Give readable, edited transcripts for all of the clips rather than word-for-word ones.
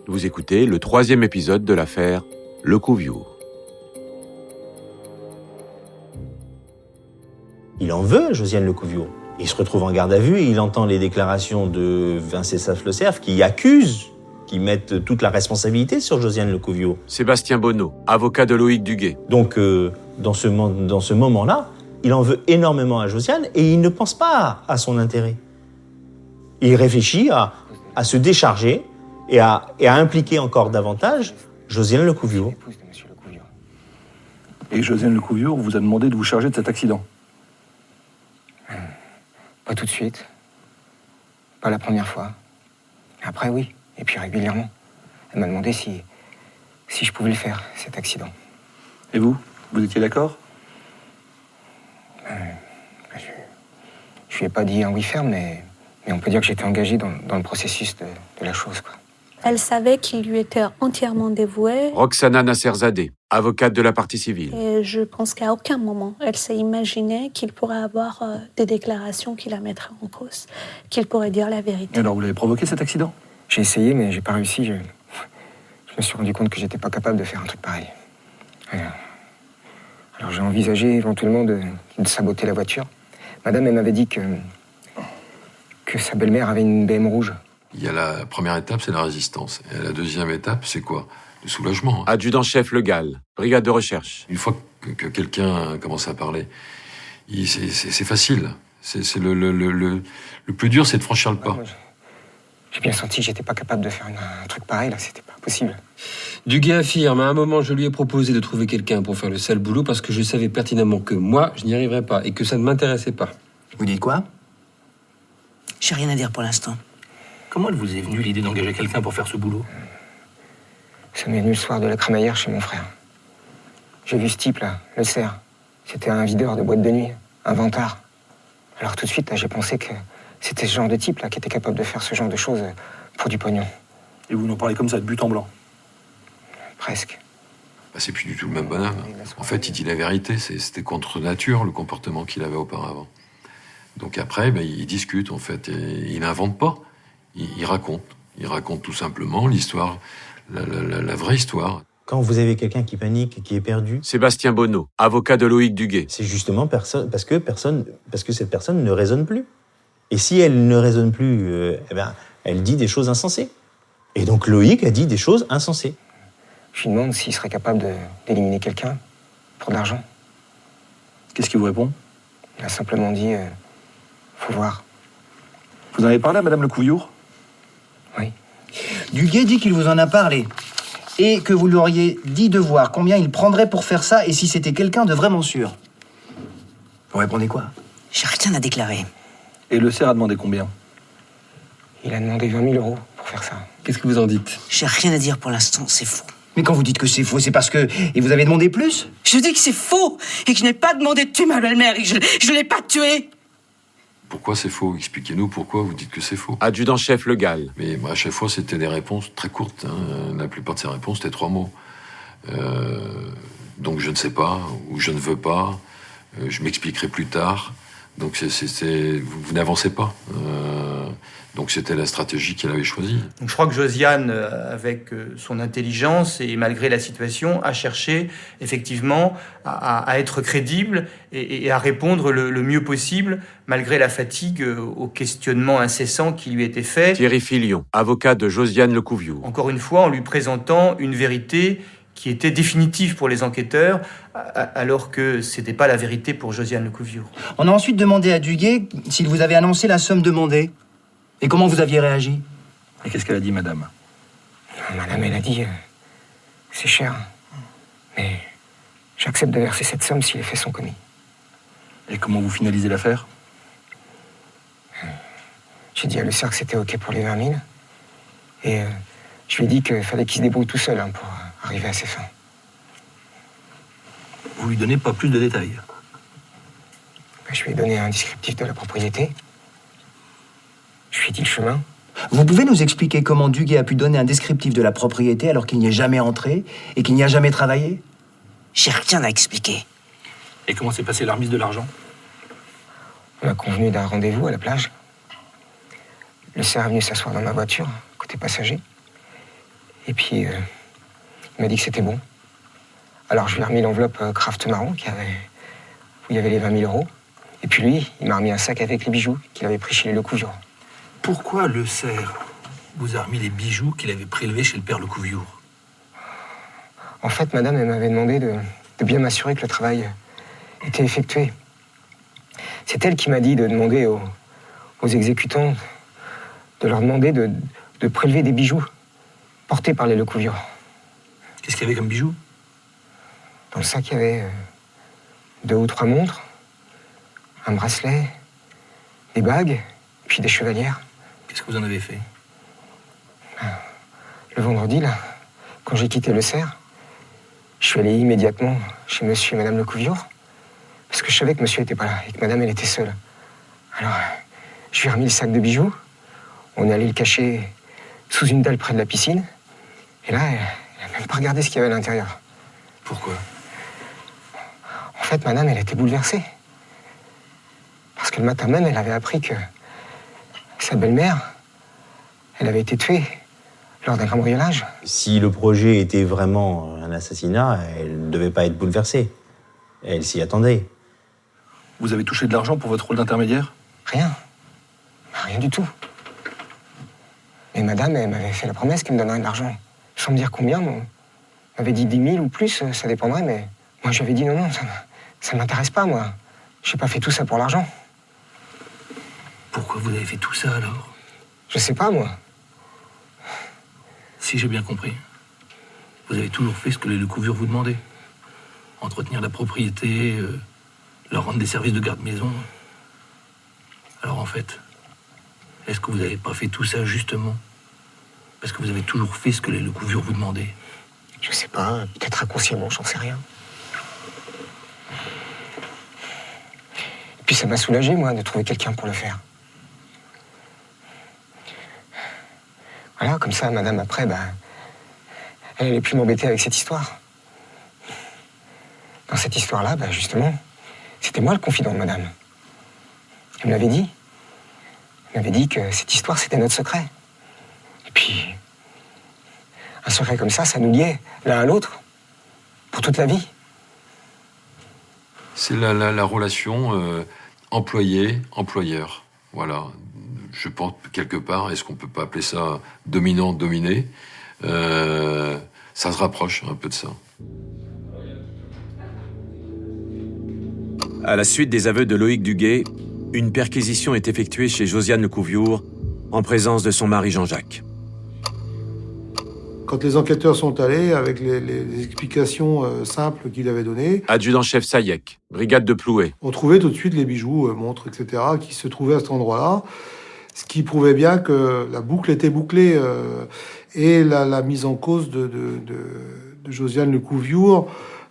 Vous écoutez le 3e épisode de l'affaire Lecouviour. Il en veut, Josiane Lecouviour. Il se retrouve en garde à vue et il entend les déclarations de Venceslas Le Cerf qui mettent toute la responsabilité sur Josiane Lecouviour. Sébastien Bonneau, avocat de Loïc Duguet. Donc, dans ce moment-là, il en veut énormément à Josiane et il ne pense pas à son intérêt. Il réfléchit à se décharger et à impliquer encore davantage Josiane Lecouviour. Et Josiane Lecouviour vous a demandé de vous charger de cet accident? Pas tout de suite. Pas la première fois. Après, oui. Et puis régulièrement. Elle m'a demandé si je pouvais le faire, cet accident. Et vous étiez d'accord? Je lui ai pas dit un oui ferme, mais on peut dire que j'étais engagé dans le processus de la chose, quoi. Elle savait qu'il lui était entièrement dévoué. Roxana Nasserzadeh, avocate de la partie civile. Et je pense qu'à aucun moment, elle s'est imaginée qu'il pourrait avoir des déclarations qui la mettraient en cause, qu'il pourrait dire la vérité. Et alors, vous l'avez provoqué, cet accident? J'ai essayé, mais j'ai pas réussi. Je me suis rendu compte que j'étais pas capable de faire un truc pareil. Alors j'ai envisagé éventuellement de saboter la voiture. Madame, elle m'avait dit que sa belle-mère avait une BM rouge. Il y a la première étape, c'est la résistance. Et la deuxième étape, c'est quoi? Le soulagement. Adjudant-chef Le Gall, brigade de recherche. Une fois que quelqu'un commence à parler, c'est facile. Le plus dur, c'est de franchir le pas. J'ai bien senti que j'étais pas capable de faire un truc pareil, là, c'était pas possible. Duguet affirme, à un moment, je lui ai proposé de trouver quelqu'un pour faire le sale boulot parce que je savais pertinemment que moi, je n'y arriverais pas et que ça ne m'intéressait pas. Vous dites quoi? J'ai rien à dire pour l'instant. Comment elle vous est venue l'idée d'engager quelqu'un pour faire ce boulot? Ça m'est venu le soir de la crémaillère chez mon frère. J'ai vu ce type-là, Le Cerf. C'était un videur de boîte de nuit, un vantard. Alors tout de suite, là, j'ai pensé que c'était ce genre de type-là qui était capable de faire ce genre de choses pour du pognon. Et vous nous parlez comme ça, de but en blanc? Presque. C'est plus du tout le même bonhomme. En fait, il dit la vérité. C'était contre nature, le comportement qu'il avait auparavant. Donc après, il discute, en fait. Et il n'invente pas. Il raconte. Il raconte tout simplement l'histoire, la vraie histoire. Quand vous avez quelqu'un qui panique, qui est perdu... Sébastien Bonneau, avocat de Loïc Duguet. C'est justement parce que cette personne ne raisonne plus. Et si elle ne raisonne plus, elle dit des choses insensées. Et donc Loïc a dit des choses insensées. Je lui demande s'il serait capable d'éliminer quelqu'un pour de l'argent. Qu'est-ce qu'il vous répond? Il a simplement dit faut voir. Vous en avez parlé à Madame Lecouviour? Oui. Duguet dit qu'il vous en a parlé. Et que vous lui auriez dit de voir combien il prendrait pour faire ça et si c'était quelqu'un de vraiment sûr. Vous répondez quoi? J'ai rien à déclarer. Et Le Cerf a demandé combien? Il a demandé 20 000 euros pour faire ça. Qu'est-ce que vous en dites? J'ai rien à dire pour l'instant, c'est faux. Mais quand vous dites que c'est faux, c'est parce que... Et vous avez demandé plus? Je dis que c'est faux et que je n'ai pas demandé de tuer ma belle-mère et que je ne l'ai pas tuée. Pourquoi c'est faux? Expliquez-nous pourquoi vous dites que c'est faux. Adjudant-chef Le Gall. Mais à chaque fois, c'était des réponses très courtes. La plupart de ces réponses, c'était 3 mots. Donc je ne sais pas, ou je ne veux pas, je m'expliquerai plus tard. Donc vous n'avancez pas. Donc c'était la stratégie qu'elle avait choisie. Donc je crois que Josiane, avec son intelligence et malgré la situation, a cherché effectivement à être crédible et à répondre le mieux possible, malgré la fatigue au questionnement incessant qui lui était fait. Thierry Filion, avocat de Josiane Lecouviour. Encore une fois, en lui présentant une vérité qui était définitive pour les enquêteurs, alors que c'était pas la vérité pour Josiane Lecouviour. On a ensuite demandé à Duguet s'il vous avait annoncé la somme demandée. Et comment vous aviez réagi? Et qu'est-ce qu'elle a dit, madame? Madame, elle a dit c'est cher, mais j'accepte de verser cette somme si les faits sont commis. Et comment vous finalisez l'affaire? J'ai dit à Le Cerf que c'était OK pour les 20 000. Et je lui ai dit qu'il fallait qu'il se débrouille tout seul pour arriver à ses fins. Vous lui donnez pas plus de détails? Je lui ai donné un descriptif de la propriété. Je lui ai dit le chemin. Vous pouvez nous expliquer comment Duguet a pu donner un descriptif de la propriété alors qu'il n'y est jamais entré et qu'il n'y a jamais travaillé? J'ai rien à expliquer. Et comment s'est passée la remise de l'argent? On a convenu d'un rendez-vous à la plage. Le Cerf est venu s'asseoir dans ma voiture, côté passager. Et puis, il m'a dit que c'était bon. Alors je lui ai remis l'enveloppe Kraft marron où il y avait les 20 000 euros. Et puis lui, il m'a remis un sac avec les bijoux qu'il avait pris chez les Lecouviure. Pourquoi le cerf vous a remis les bijoux qu'il avait prélevés chez le père Lecouviure? En fait, madame, elle m'avait demandé de bien m'assurer que le travail était effectué. C'est elle qui m'a dit de demander aux exécutants, de leur demander de prélever des bijoux portés par les Lecouviure. Qu'est-ce qu'il y avait comme bijoux? Dans le sac, il y avait 2 ou 3 montres, un bracelet, des bagues, puis des chevalières. Qu'est-ce que vous en avez fait? Le vendredi, là, quand j'ai quitté le cerf, je suis allé immédiatement chez monsieur et madame Lecouviure, parce que je savais que monsieur n'était pas là et que madame, elle était seule. Alors, je lui ai remis le sac de bijoux, on est allé le cacher sous une dalle près de la piscine, et là, elle n'a même pas regardé ce qu'il y avait à l'intérieur. Pourquoi? En fait, madame, elle était bouleversée. Parce que le matin même, elle avait appris que sa belle-mère, elle avait été tuée lors d'un cambriolage. Si le projet était vraiment un assassinat, elle ne devait pas être bouleversée. Elle s'y attendait. Vous avez touché de l'argent pour votre rôle d'intermédiaire? Rien. Rien du tout. Mais madame, elle m'avait fait la promesse qu'elle me donnerait de l'argent. Sans me dire combien, moi. Elle m'avait dit 10 000 ou plus, ça dépendrait, mais moi, j'avais dit non, ça ne m'intéresse pas, moi. J'ai pas fait tout ça pour l'argent. Pourquoi vous avez fait tout ça, alors? Je sais pas, moi. Si j'ai bien compris, vous avez toujours fait ce que les Lecouviure vous demandaient. Entretenir la propriété, leur rendre des services de garde-maison. Alors en fait, est-ce que vous n'avez pas fait tout ça justement parce que vous avez toujours fait ce que les Lecouviure vous demandaient? Je sais pas, peut-être inconsciemment, j'en sais rien. Et puis ça m'a soulagé, moi, de trouver quelqu'un pour le faire. Voilà, comme ça, madame, après, elle n'allait plus m'embêter avec cette histoire. Dans cette histoire-là, justement, c'était moi le confident de madame. Elle me l'avait dit. Elle m'avait dit que cette histoire, c'était notre secret. Et puis, un secret comme ça nous liait l'un à l'autre, pour toute la vie. C'est la relation employé-employeur. Voilà. Je pense quelque part, est-ce qu'on peut pas appeler ça dominant-dominé? Ça se rapproche un peu de ça. À la suite des aveux de Loïc Duguay, une perquisition est effectuée chez Josiane Lecouviure en présence de son mari Jean-Jacques. Quand les enquêteurs sont allés, avec les explications simples qu'il avait données... Adjudant-chef Saïek, brigade de Plouay. On trouvait tout de suite les bijoux, montres, etc., qui se trouvaient à cet endroit-là, ce qui prouvait bien que la boucle était bouclée. Et la mise en cause de Josiane Lecouviure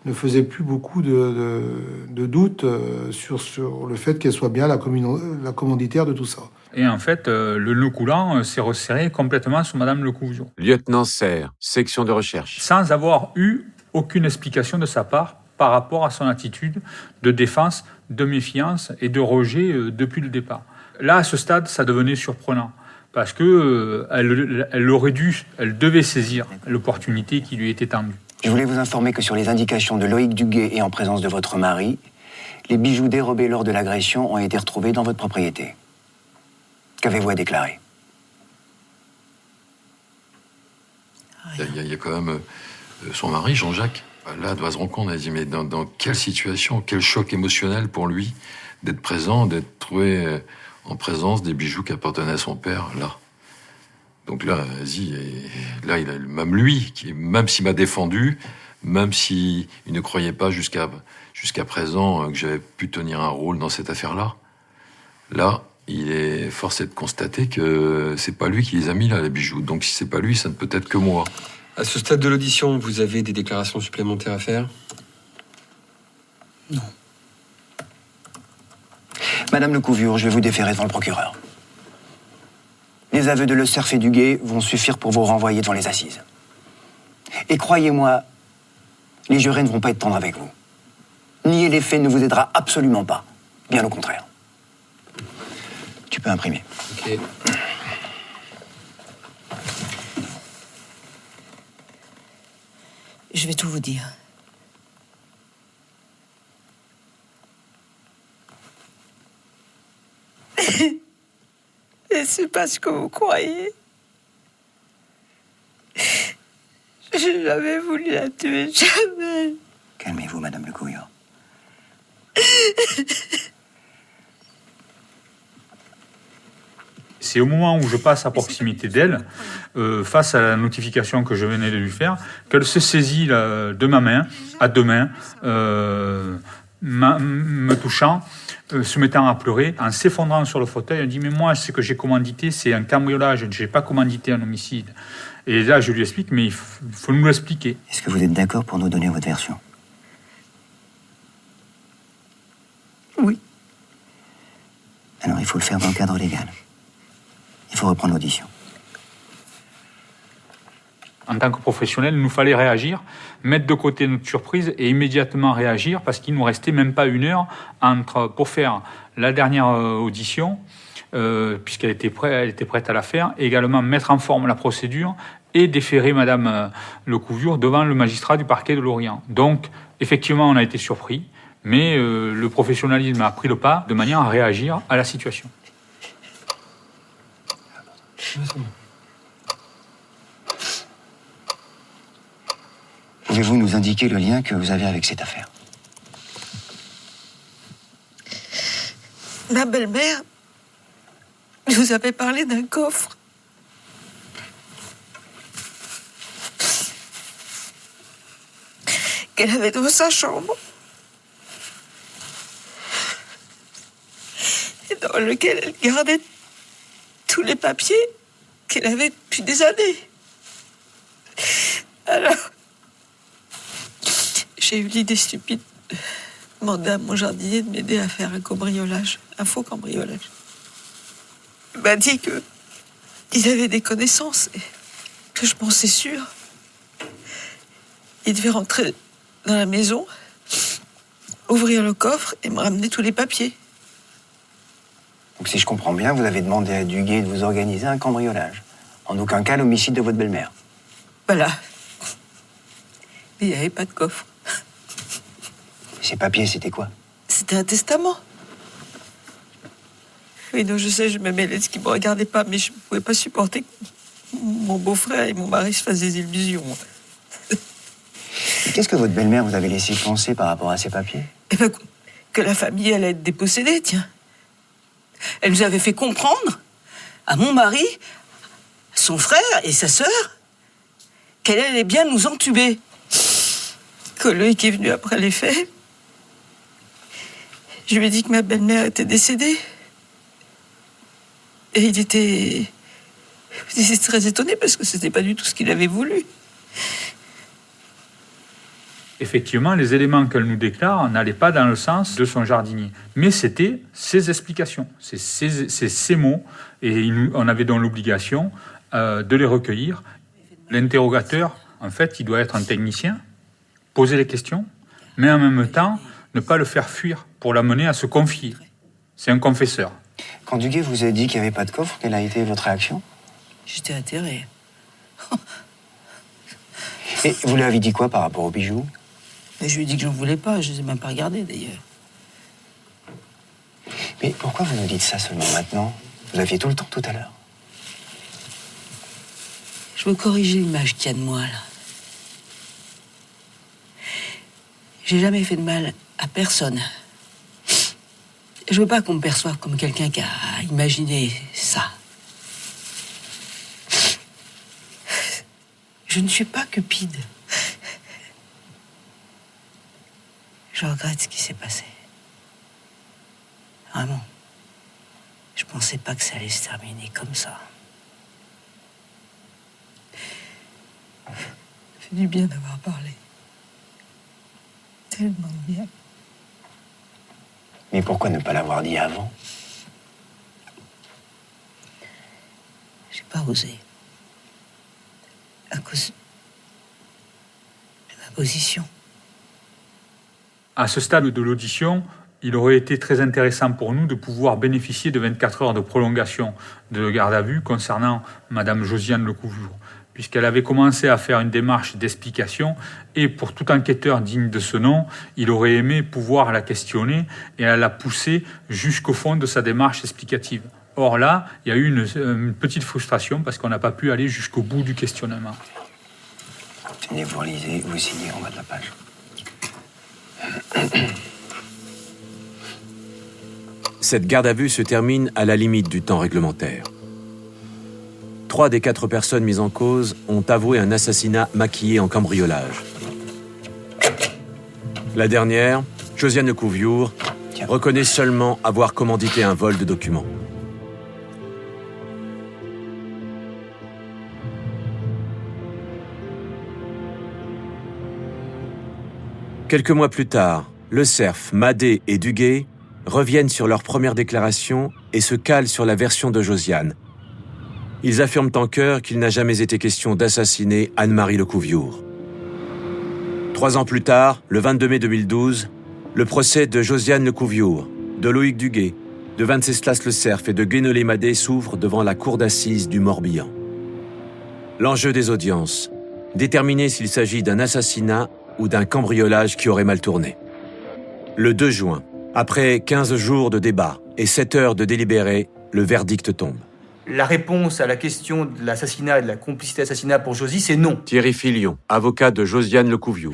ne faisait plus beaucoup de doutes sur le fait qu'elle soit bien la commanditaire de tout ça. Et en fait, le nœud coulant s'est resserré complètement sur Madame Lecouviure. Lieutenant Serre, section de recherche. Sans avoir eu aucune explication de sa part par rapport à son attitude de défense, de méfiance et de rejet depuis le départ. Là, à ce stade, ça devenait surprenant. Parce que elle devait saisir l'opportunité qui lui était tendue. Je voulais vous informer que sur les indications de Loïc Duguay et en présence de votre mari, les bijoux dérobés lors de l'agression ont été retrouvés dans votre propriété. Qu'avez-vous à déclarer? Il y a quand même son mari, Jean-Jacques. Là, elle doit se rendre compte, elle dit, mais dans quelle situation, quel choc émotionnel pour lui d'être présent, d'être trouvé en présence des bijoux qui appartenaient à son père, là. Donc là, vas-y, là, il a, même lui, même s'il m'a défendu, même s'il ne croyait pas jusqu'à présent que j'avais pu tenir un rôle dans cette affaire-là, là, il est forcé de constater que c'est pas lui qui les a mis là, les bijoux. Donc si c'est pas lui, ça ne peut être que moi. À ce stade de l'audition, vous avez des déclarations supplémentaires à faire? Non. Madame Lecouviure, je vais vous déférer devant le procureur. Les aveux de Le Cerf et Duguay vont suffire pour vous renvoyer devant les assises. Et croyez-moi, les jurés ne vont pas être tendres avec vous. Nier les faits ne vous aidera absolument pas. Bien au contraire. Tu peux imprimer. Ok. Je vais tout vous dire. Et c'est pas ce que vous croyez. J'ai jamais voulu la tuer, jamais. Calmez-vous, Madame Lecouvreur. C'est au moment où je passe à proximité d'elle, face à la notification que je venais de lui faire, qu'elle se saisit là, de ma main, à deux mains, me touchant, se mettant à pleurer, en s'effondrant sur le fauteuil. Elle dit « Mais moi, ce que j'ai commandité, c'est un cambriolage, je n'ai pas commandité un homicide. » Et là, je lui explique « Mais il faut nous l'expliquer. » Est-ce que vous êtes d'accord pour nous donner votre version? Oui. Alors, il faut le faire dans le cadre légal. Il faut reprendre l'audition. En tant que professionnel, il nous fallait réagir, mettre de côté notre surprise et immédiatement réagir parce qu'il ne nous restait même pas une heure pour faire la dernière audition, puisqu'elle était prête à la faire, et également mettre en forme la procédure et déférer Madame Lecouvreur devant le magistrat du parquet de Lorient. Donc, effectivement, on a été surpris, mais le professionnalisme a pris le pas de manière à réagir à la situation. Pouvez-vous nous indiquer le lien que vous avez avec cette affaire? Ma belle-mère nous avait parlé d'un coffre. Qu'elle avait dans sa chambre. Et dans lequel elle gardait tous les papiers qu'elle avait depuis des années. Alors, j'ai eu l'idée stupide de demander à mon jardinier de m'aider à faire un cambriolage, un faux cambriolage. Il m'a dit qu'il avait des connaissances et que je pensais sûr. Il devait rentrer dans la maison, ouvrir le coffre et me ramener tous les papiers. Donc, si je comprends bien, vous avez demandé à Duguay de vous organiser un cambriolage. En aucun cas l'homicide de votre belle-mère. Voilà. Mais il n'y avait pas de coffre. Ces papiers, c'était quoi? C'était un testament. Oui, non, je sais, je me mêlais de ce qui ne me regardait pas, mais je ne pouvais pas supporter que mon beau-frère et mon mari se fassent des illusions. Qu'est-ce que votre belle-mère vous avait laissé penser par rapport à ces papiers? Eh ben, que la famille allait être dépossédée, tiens. Elle nous avait fait comprendre, à mon mari, son frère et sa sœur, qu'elle allait bien nous entuber. Que Loïc est venu après les faits, je lui ai dit que ma belle-mère était décédée. Et il était très étonné parce que c'était pas du tout ce qu'il avait voulu. Effectivement, les éléments qu'elle nous déclare n'allaient pas dans le sens de son jardinier. Mais c'était ses explications, c'est ses mots, et on avait donc l'obligation de les recueillir. L'interrogateur, en fait, il doit être un technicien, poser les questions, mais en même temps, ne pas le faire fuir pour l'amener à se confier. C'est un confesseur. Quand Duguay vous a dit qu'il n'y avait pas de coffre, quelle a été votre réaction? J'étais atterrée. Et vous lui avez dit quoi par rapport aux bijoux? Mais je lui ai dit que j'en voulais pas, je les ai même pas regardés d'ailleurs. Mais pourquoi vous nous dites ça seulement maintenant? Vous aviez tout le temps tout à l'heure. Je veux corriger l'image qu'il y a de moi, là. J'ai jamais fait de mal à personne. Je veux pas qu'on me perçoive comme quelqu'un qui a imaginé ça. Je ne suis pas cupide. Je regrette ce qui s'est passé. Vraiment. Je pensais pas que ça allait se terminer comme ça. Ça fait du bien d'avoir parlé. Tellement bien. Mais pourquoi ne pas l'avoir dit avant? J'ai pas osé. À cause de ma position. À ce stade de l'audition, il aurait été très intéressant pour nous de pouvoir bénéficier de 24 heures de prolongation de garde à vue concernant Madame Josiane Lecouvreur, puisqu'elle avait commencé à faire une démarche d'explication, et pour tout enquêteur digne de ce nom, il aurait aimé pouvoir la questionner et à la pousser jusqu'au fond de sa démarche explicative. Or là, il y a eu une petite frustration parce qu'on n'a pas pu aller jusqu'au bout du questionnement. Tenez, vous relisez, vous signez en bas de la page. Cette garde à vue se termine à la limite du temps réglementaire. 3 des 4 personnes mises en cause ont avoué un assassinat maquillé en cambriolage. La dernière, Josiane Lecouviure, reconnaît seulement avoir commandité un vol de documents. Quelques mois plus tard, Le Cerf, Madé et Duguay reviennent sur leur première déclaration et se calent sur la version de Josiane. Ils affirment en chœur qu'il n'a jamais été question d'assassiner Anne-Marie Lecouviure. 3 ans plus tard, le 22 mai 2012, le procès de Josiane Lecouviure, de Loïc Duguay, de Wenceslas Le Cerf et de Guénolé Madé s'ouvre devant la cour d'assises du Morbihan. L'enjeu des audiences, déterminer s'il s'agit d'un assassinat ou d'un cambriolage qui aurait mal tourné. Le 2 juin, après 15 jours de débat et 7 heures de délibéré, le verdict tombe. La réponse à la question de l'assassinat et de la complicité d'assassinat pour Josie, c'est non. Thierry Filion, avocat de Josiane Lecouviure.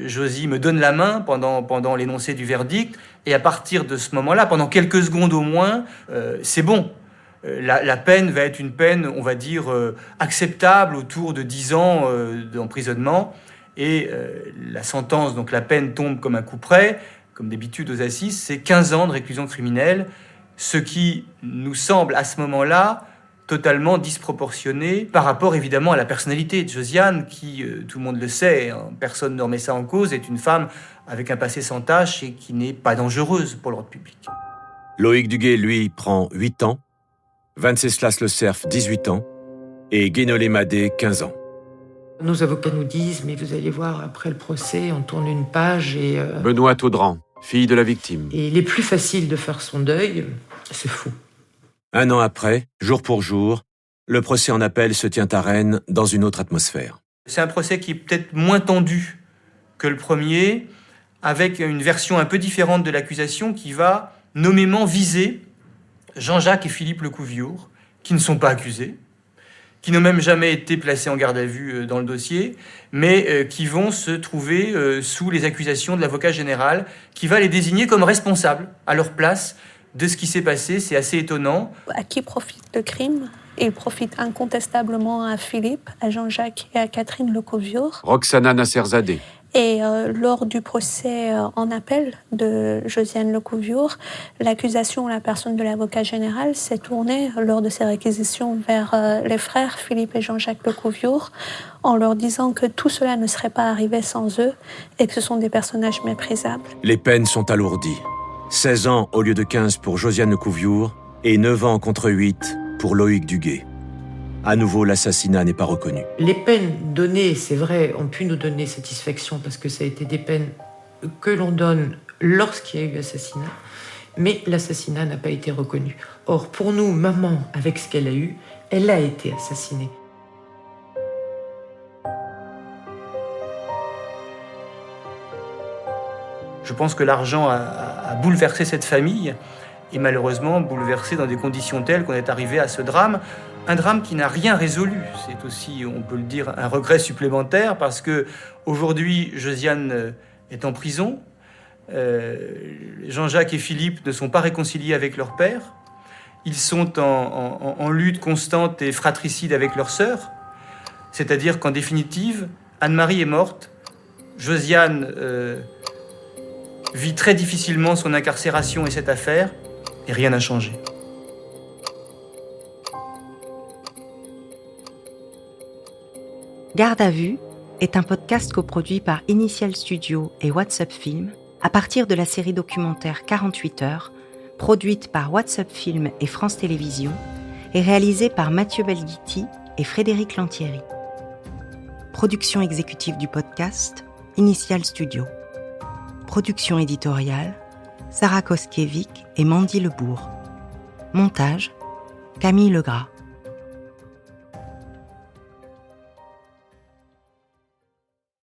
Josie me donne la main pendant l'énoncé du verdict, et à partir de ce moment-là, pendant quelques secondes au moins, c'est bon. La peine va être une peine, on va dire, acceptable, autour de 10 ans d'emprisonnement. Et la sentence, donc la peine tombe comme un coup près, comme d'habitude aux assises, c'est 15 ans de réclusion criminelle, ce qui nous semble à ce moment-là totalement disproportionné par rapport évidemment à la personnalité de Josiane, qui, tout le monde le sait, hein, personne ne remet ça en cause, est une femme avec un passé sans tache et qui n'est pas dangereuse pour l'ordre public. Loïc Duguay, lui, prend 8 ans, Wenceslas Le Cerf, 18 ans, et Guénolé Madé, 15 ans. Nos avocats nous disent, mais vous allez voir, après le procès, on tourne une page et... Benoît Audran, fille de la victime. Et il est plus facile de faire son deuil, c'est fou. 1 an après, jour pour jour, le procès en appel se tient à Rennes dans une autre atmosphère. C'est un procès qui est peut-être moins tendu que le premier, avec une version un peu différente de l'accusation qui va nommément viser Jean-Jacques et Philippe Lecouviure, qui ne sont pas accusés, qui n'ont même jamais été placés en garde à vue dans le dossier, mais qui vont se trouver sous les accusations de l'avocat général, qui va les désigner comme responsables à leur place de ce qui s'est passé. C'est assez étonnant. À qui profite le crime ? Il profite incontestablement à Philippe, à Jean-Jacques et à Catherine Lecouviure. Roxana Nasserzadeh. Et lors du procès en appel de Josiane Lecouviure, l'accusation, la personne de l'avocat général, s'est tournée lors de ses réquisitions vers les frères Philippe et Jean-Jacques Lecouviure, en leur disant que tout cela ne serait pas arrivé sans eux et que ce sont des personnages méprisables. Les peines sont alourdies. 16 ans au lieu de 15 pour Josiane Lecouviure et 9 ans contre 8 pour Loïc Duguay. À nouveau, l'assassinat n'est pas reconnu. Les peines données, c'est vrai, ont pu nous donner satisfaction parce que ça a été des peines que l'on donne lorsqu'il y a eu assassinat, mais l'assassinat n'a pas été reconnu. Or, pour nous, maman, avec ce qu'elle a eu, elle a été assassinée. Je pense que l'argent a bouleversé cette famille, et malheureusement bouleversé dans des conditions telles qu'on est arrivé à ce drame. Un drame qui n'a rien résolu. C'est aussi, on peut le dire, un regret supplémentaire parce que aujourd'hui, Josiane est en prison. Jean-Jacques et Philippe ne sont pas réconciliés avec leur père. Ils sont en lutte constante et fratricide avec leur sœur. C'est-à-dire qu'en définitive, Anne-Marie est morte. Josiane vit très difficilement son incarcération et cette affaire, et rien n'a changé. Garde à vue est un podcast coproduit par Initial Studio et WhatsApp Film à partir de la série documentaire 48 heures, produite par WhatsApp Film et France Télévisions et réalisée par Mathieu Belghiti et Frédéric Lantieri. Production exécutive du podcast, Initial Studio. Production éditoriale, Sarah Koskiewicz et Mandy Lebourg. Montage, Camille Legras.